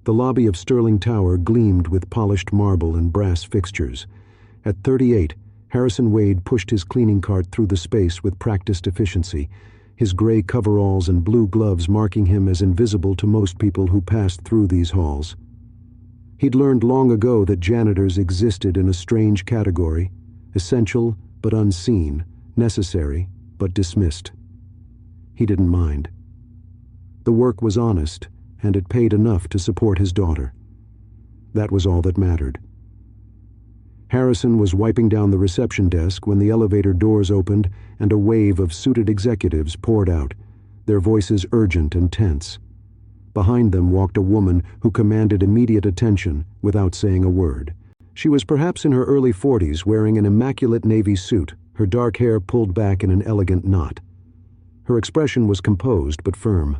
The lobby of Sterling Tower gleamed with polished marble and brass fixtures. At 38, Harrison Wade pushed his cleaning cart through the space with practiced efficiency, his gray coveralls and blue gloves marking him as invisible to most people who passed through these halls. He'd learned long ago that janitors existed in a strange category, essential but unseen, necessary but dismissed. He didn't mind. The work was honest, and it paid enough to support his daughter. That was all that mattered. Harrison was wiping down the reception desk when the elevator doors opened and a wave of suited executives poured out, their voices urgent and tense. Behind them walked a woman who commanded immediate attention without saying a word. She was perhaps in her early 40s, wearing an immaculate navy suit, her dark hair pulled back in an elegant knot. Her expression was composed but firm.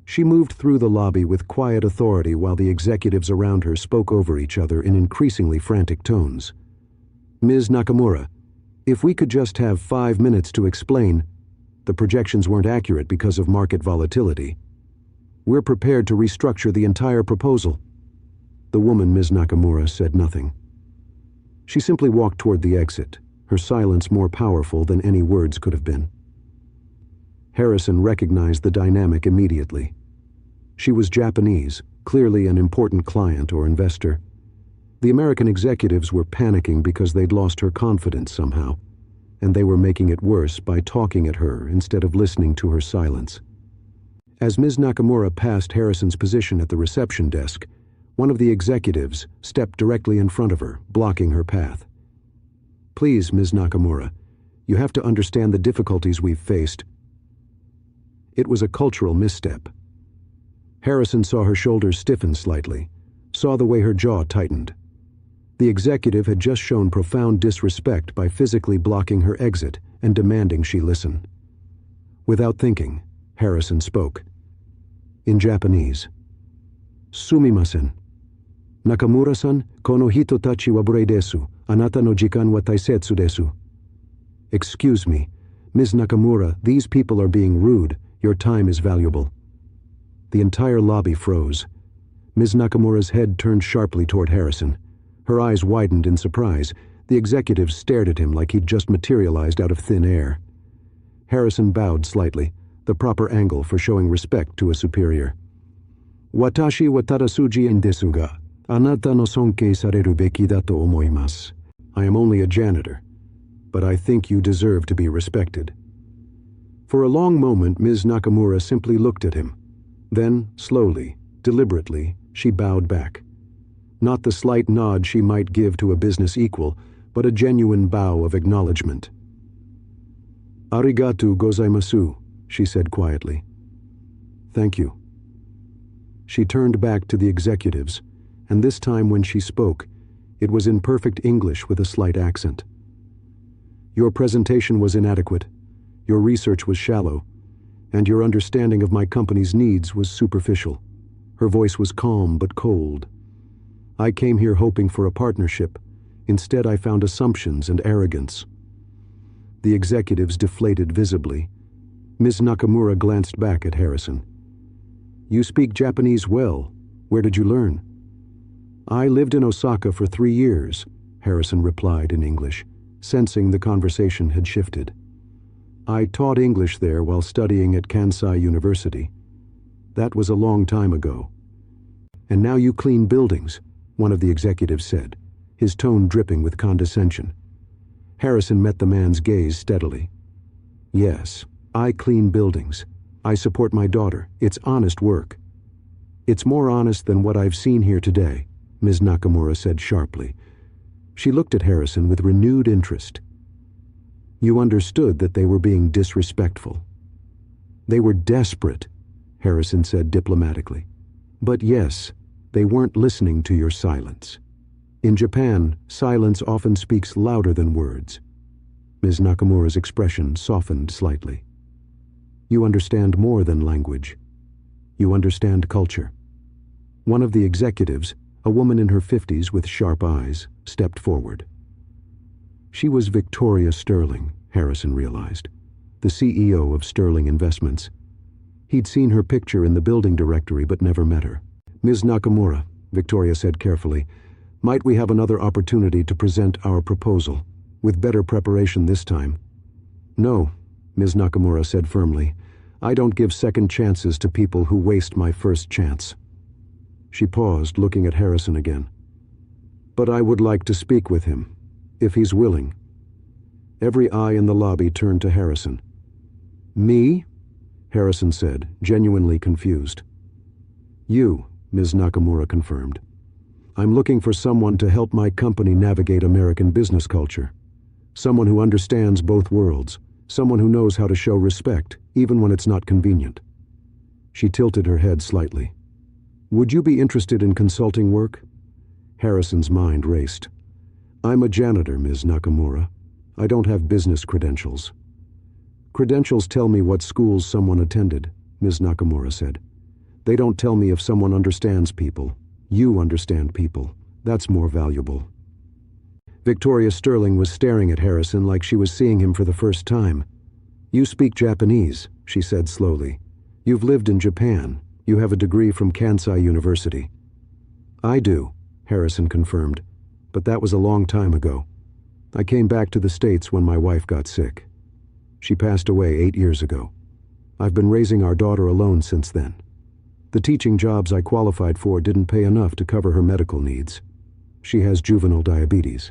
She moved through the lobby with quiet authority while the executives around her spoke over each other in increasingly frantic tones. "Ms. Nakamura, if we could just have 5 minutes to explain. The projections weren't accurate because of market volatility. We're prepared to restructure the entire proposal." The woman, Ms. Nakamura, said nothing. She simply walked toward the exit, her silence more powerful than any words could have been. Harrison recognized the dynamic immediately. She was Japanese, clearly an important client or investor. The American executives were panicking because they'd lost her confidence somehow, and they were making it worse by talking at her instead of listening to her silence. As Ms. Nakamura passed Harrison's position at the reception desk, one of the executives stepped directly in front of her, blocking her path. "Please, Ms. Nakamura, you have to understand the difficulties we've faced." It was a cultural misstep. Harrison saw her shoulders stiffen slightly, saw the way her jaw tightened. The executive had just shown profound disrespect by physically blocking her exit and demanding she listen. Without thinking, Harrison spoke. In Japanese. "Sumimasen. Nakamura-san, kono hito tachi wa burei desu. Anata no jikan wa taisetsu desu." "Excuse me, Ms. Nakamura, these people are being rude. Your time is valuable." The entire lobby froze. Ms. Nakamura's head turned sharply toward Harrison. Her eyes widened in surprise. The executives stared at him like he'd just materialized out of thin air. Harrison bowed slightly, the proper angle for showing respect to a superior. "Watashi wa tadasuji in desu ga, anata no sonkei sareru beki da to omoimasu." "I am only a janitor, but I think you deserve to be respected." For a long moment, Ms. Nakamura simply looked at him. Then, slowly, deliberately, she bowed back. Not the slight nod she might give to a business equal, but a genuine bow of acknowledgement. "Arigatou gozaimasu," she said quietly. "Thank you." She turned back to the executives, and this time when she spoke, it was in perfect English with a slight accent. "Your presentation was inadequate. Your research was shallow, and your understanding of my company's needs was superficial." Her voice was calm but cold. "I came here hoping for a partnership. Instead, I found assumptions and arrogance." The executives deflated visibly. Ms. Nakamura glanced back at Harrison. "You speak Japanese well. Where did you learn?" "I lived in Osaka for 3 years," Harrison replied in English, sensing the conversation had shifted. "I taught English there while studying at Kansai University. That was a long time ago." "And now you clean buildings," one of the executives said, his tone dripping with condescension. Harrison met the man's gaze steadily. "Yes, I clean buildings. I support my daughter. It's honest work." "It's more honest than what I've seen here today," Ms. Nakamura said sharply. She looked at Harrison with renewed interest. "You understood that they were being disrespectful." "They were desperate," Harrison said diplomatically. "But yes, they weren't listening to your silence. In Japan, silence often speaks louder than words." Ms. Nakamura's expression softened slightly. "You understand more than language. You understand culture." One of the executives, a woman in her 50s with sharp eyes, stepped forward. She was Victoria Sterling, Harrison realized, the CEO of Sterling Investments. He'd seen her picture in the building directory but never met her. Ms. Nakamura, Victoria said carefully, might we have another opportunity to present our proposal, with better preparation this time? No, Ms. Nakamura said firmly. I don't give second chances to people who waste my first chance. She paused, looking at Harrison again. But I would like to speak with him, if he's willing. Every eye in the lobby turned to Harrison. Me? Harrison said, genuinely confused. You, Ms. Nakamura confirmed. I'm looking for someone to help my company navigate American business culture. Someone who understands both worlds. Someone who knows how to show respect, even when it's not convenient. She tilted her head slightly. Would you be interested in consulting work? Harrison's mind raced. I'm a janitor, Ms. Nakamura. I don't have business credentials. Credentials tell me what schools someone attended, Ms. Nakamura said. They don't tell me if someone understands people. You understand people. That's more valuable. Victoria Sterling was staring at Harrison like she was seeing him for the first time. You speak Japanese, she said slowly. You've lived in Japan. You have a degree from Kansai University. I do, Harrison confirmed, but that was a long time ago. I came back to the States when my wife got sick. She passed away 8 years ago. I've been raising our daughter alone since then. The teaching jobs I qualified for didn't pay enough to cover her medical needs. She has juvenile diabetes.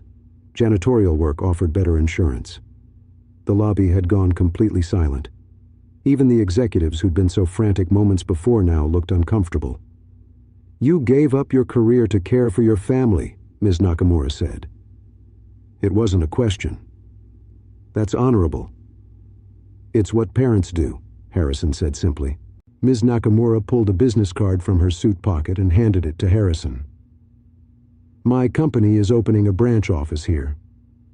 Janitorial work offered better insurance. The lobby had gone completely silent. Even the executives who'd been so frantic moments before now looked uncomfortable. You gave up your career to care for your family, Ms. Nakamura said. It wasn't a question. That's honorable. It's what parents do, Harrison said simply. Ms. Nakamura pulled a business card from her suit pocket and handed it to Harrison. My company is opening a branch office here.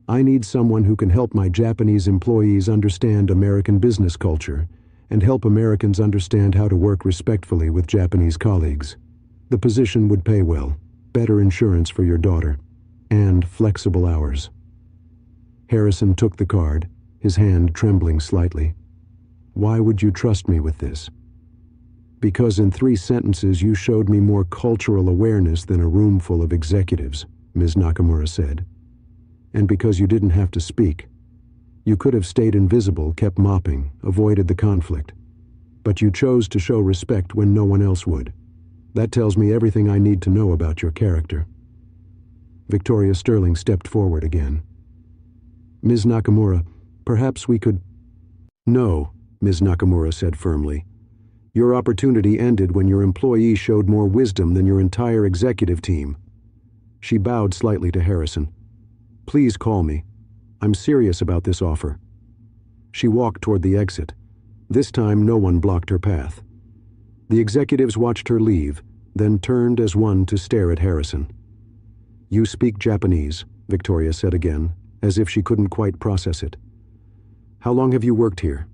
I need someone who can help my Japanese employees understand American business culture and help Americans understand how to work respectfully with Japanese colleagues. The position would pay well, better insurance for your daughter, and flexible hours. Harrison took the card, his hand trembling slightly. Why would you trust me with this? Because in 3 sentences you showed me more cultural awareness than a room full of executives, Ms. Nakamura said. And because you didn't have to speak. You could have stayed invisible, kept mopping, avoided the conflict. But you chose to show respect when no one else would. That tells me everything I need to know about your character. Victoria Sterling stepped forward again. Ms. Nakamura, perhaps we could... No, Ms. Nakamura said firmly. Your opportunity ended when your employee showed more wisdom than your entire executive team. She bowed slightly to Harrison. Please call me. I'm serious about this offer. She walked toward the exit. This time no one blocked her path. The executives watched her leave, then turned as one to stare at Harrison. You speak Japanese, Victoria said again, as if she couldn't quite process it. How long have you worked here?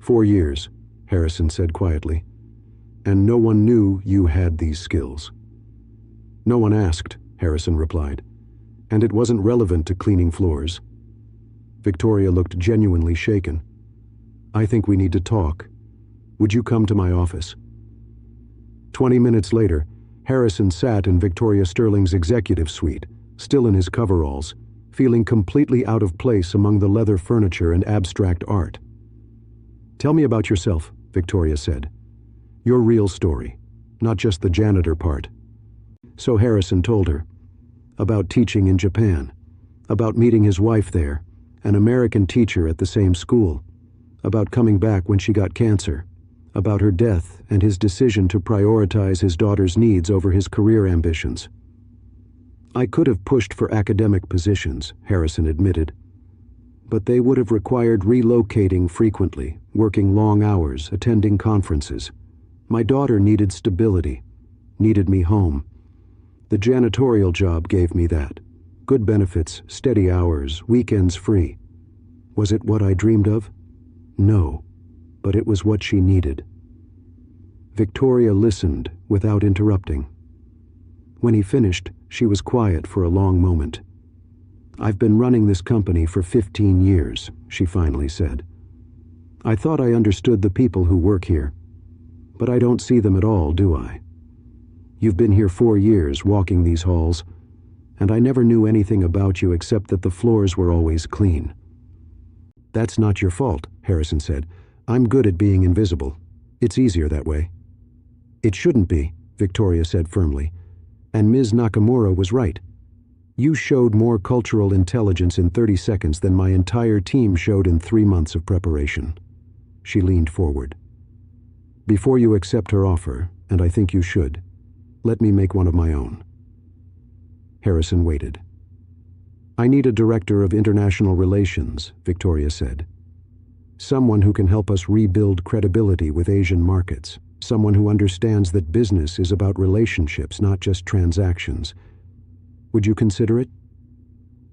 4 years. Harrison said quietly. And no one knew you had these skills. No one asked, Harrison replied. And it wasn't relevant to cleaning floors. Victoria looked genuinely shaken. I think we need to talk. Would you come to my office? 20 minutes later, Harrison sat in Victoria Sterling's executive suite, still in his coveralls, feeling completely out of place among the leather furniture and abstract art. Tell me about yourself, Victoria said. Your real story, not just the janitor part. So Harrison told her. About teaching in Japan. About meeting his wife there, an American teacher at the same school. About coming back when she got cancer. About her death and his decision to prioritize his daughter's needs over his career ambitions. I could have pushed for academic positions, Harrison admitted. But they would have required relocating frequently, working long hours, attending conferences. My daughter needed stability, needed me home. The janitorial job gave me that. Good benefits, steady hours, weekends free. Was it what I dreamed of? No, but it was what she needed. Victoria listened without interrupting. When he finished, she was quiet for a long moment. I've been running this company for 15 years, she finally said. I thought I understood the people who work here, but I don't see them at all, do I? You've been here 4 years, walking these halls, and I never knew anything about you except that the floors were always clean." "That's not your fault," Harrison said. "I'm good at being invisible. It's easier that way." "It shouldn't be," Victoria said firmly. "And Ms. Nakamura was right. You showed more cultural intelligence in 30 seconds than my entire team showed in 3 months of preparation." She leaned forward. "Before you accept her offer, and I think you should, let me make one of my own." Harrison waited. "I need a director of international relations," Victoria said. "Someone who can help us rebuild credibility with Asian markets. Someone who understands that business is about relationships, not just transactions. Would you consider it?"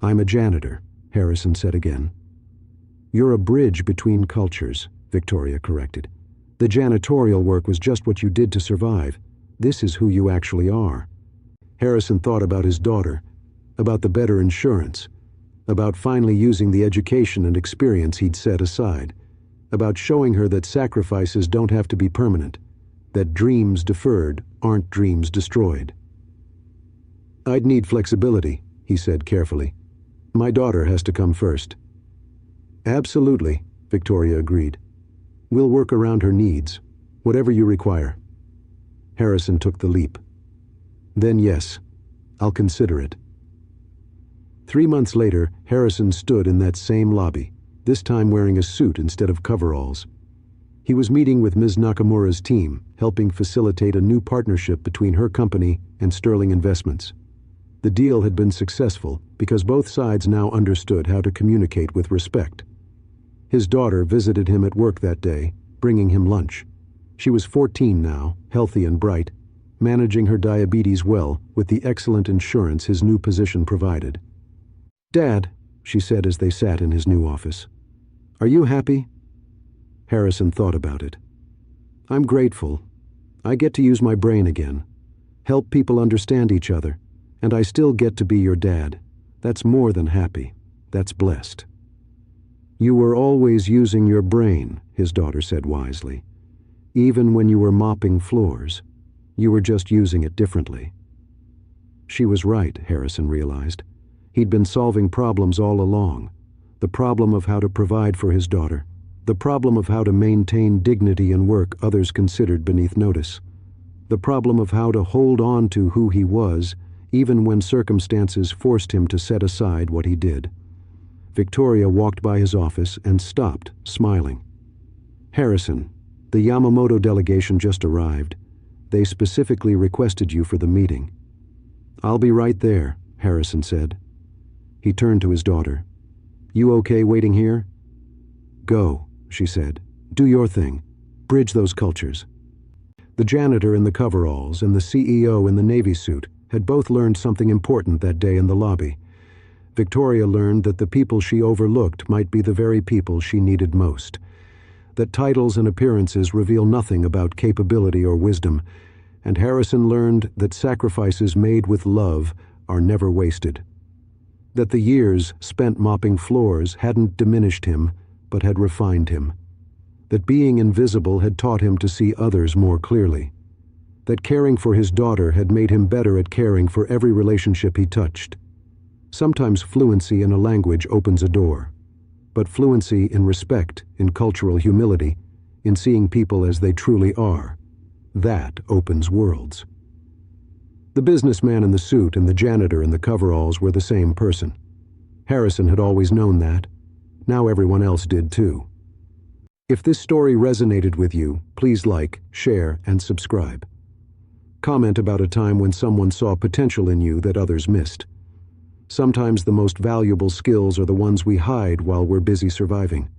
"I'm a janitor," Harrison said again. "You're a bridge between cultures," Victoria corrected. "The janitorial work was just what you did to survive. This is who you actually are." Harrison thought about his daughter, about the better insurance, about finally using the education and experience he'd set aside, about showing her that sacrifices don't have to be permanent, that dreams deferred aren't dreams destroyed. "I'd need flexibility," he said carefully. "My daughter has to come first." "Absolutely," Victoria agreed. "We'll work around her needs, whatever you require." Harrison took the leap. "Then yes, I'll consider it." 3 months later, Harrison stood in that same lobby, this time wearing a suit instead of coveralls. He was meeting with Ms. Nakamura's team, helping facilitate a new partnership between her company and Sterling Investments. The deal had been successful because both sides now understood how to communicate with respect. His daughter visited him at work that day, bringing him lunch. She was 14 now, healthy and bright, managing her diabetes well with the excellent insurance his new position provided. "Dad," she said as they sat in his new office, "are you happy?" Harrison thought about it. "I'm grateful. I get to use my brain again, help people understand each other, and I still get to be your dad. That's more than happy. That's blessed." "You were always using your brain," his daughter said wisely. "Even when you were mopping floors. You were just using it differently." She was right, Harrison realized. He'd been solving problems all along. The problem of how to provide for his daughter. The problem of how to maintain dignity in work others considered beneath notice. The problem of how to hold on to who he was, even when circumstances forced him to set aside what he did. Victoria walked by his office and stopped, smiling. "Harrison, the Yamamoto delegation just arrived. They specifically requested you for the meeting." "I'll be right there," Harrison said. He turned to his daughter. "You okay waiting here?" "Go," she said. "Do your thing. Bridge those cultures." The janitor in the coveralls and the CEO in the Navy suit had both learned something important that day in the lobby. Victoria learned that the people she overlooked might be the very people she needed most. That titles and appearances reveal nothing about capability or wisdom, and Harrison learned that sacrifices made with love are never wasted. That the years spent mopping floors hadn't diminished him, but had refined him. That being invisible had taught him to see others more clearly. That caring for his daughter had made him better at caring for every relationship he touched. Sometimes fluency in a language opens a door, but fluency in respect, in cultural humility, in seeing people as they truly are, that opens worlds. The businessman in the suit and the janitor in the coveralls were the same person. Harrison had always known that. Now everyone else did too. If this story resonated with you, please like, share, and subscribe. Comment about a time when someone saw potential in you that others missed. Sometimes the most valuable skills are the ones we hide while we're busy surviving.